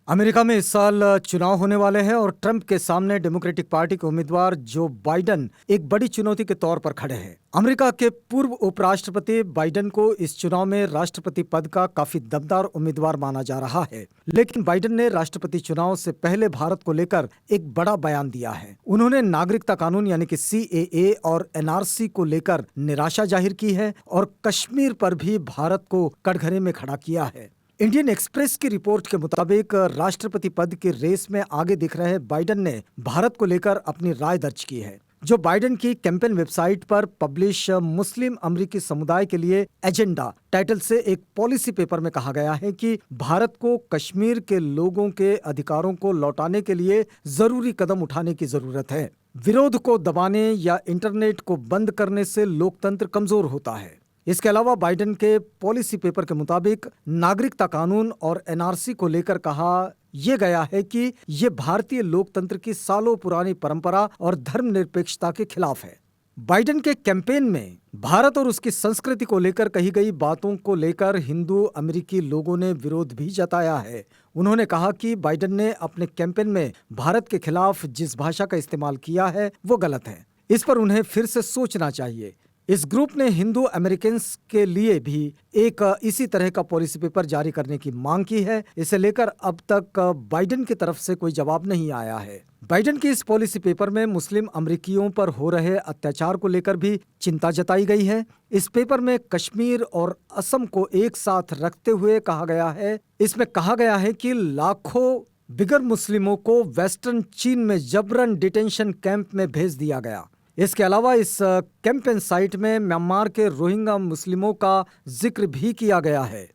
America में इस साल चुनाव होने वाले हैं और ट्रंप के सामने डेमोक्रेटिक पार्टी के उम्मीदवार जो बाइडन एक बड़ी चुनौती के तौर पर खड़े हैं। अमेरिका के पूर्व उपराष्ट्रपति बाइडन को इस चुनाव में राष्ट्रपति पद का काफी दमदार उम्मीदवार माना जा रहा है, लेकिन बाइडन ने राष्ट्रपति चुनाव से पहले भारत को लेकर एक बड़ा बयान दिया है। उन्होंने नागरिकता कानून यानी कि CAA और NRC को लेकर निराशा जाहिर की है और कश्मीर पर भी भारत को कटघरे में खड़ा किया है। इंडियन एक्सप्रेस की रिपोर्ट के मुताबिक राष्ट्रपति पद की रेस में आगे दिख रहे बाइडन ने भारत को लेकर अपनी राय दर्ज की है। जो बाइडन की कैंपेन वेबसाइट पर पब्लिश मुस्लिम अमरीकी समुदाय के लिए एजेंडा टाइटल से एक पॉलिसी पेपर में कहा गया है कि भारत को कश्मीर के लोगों के अधिकारों को लौटाने के लिए जरूरी कदम उठाने की जरूरत है। विरोध को दबाने या इंटरनेट को बंद करने से लोकतंत्र कमजोर होता है। इसके अलावा बाइडन के पॉलिसी पेपर के मुताबिक नागरिकता कानून और NRC को लेकर कहा यह गया है कि ये भारतीय लोकतंत्र की सालों पुरानी परंपरा और धर्मनिरपेक्षता के खिलाफ है। बाइडन के कैंपेन में भारत और उसकी संस्कृति को लेकर कही गई बातों को लेकर हिंदू अमेरिकी लोगों ने विरोध भी जताया है। उन्होंने कहा कि बाइडन ने अपने कैंपेन में भारत के खिलाफ जिस भाषा का इस्तेमाल किया है वो गलत है। इस पर उन्हें फिर से सोचना चाहिए। इस ग्रुप ने हिंदू अमेरिकन्स के लिए भी एक इसी तरह का पॉलिसी पेपर जारी करने की मांग की है। इसे लेकर अब तक बाइडन की तरफ से कोई जवाब नहीं आया है। बाइडन की इस पॉलिसी पेपर में मुस्लिम अमेरिकियों पर हो रहे अत्याचार को लेकर भी चिंता जताई गई है। इस पेपर में कश्मीर और असम को एक साथ रखते हुए कहा गया है, इसमें कहा गया है कि लाखों बिगर मुस्लिमों को वेस्टर्न चीन में जबरन डिटेंशन कैंप में भेज दिया गया। इसके अलावा इस कैंपेन साइट में म्यांमार के रोहिंग्या मुस्लिमों का जिक्र भी किया गया है।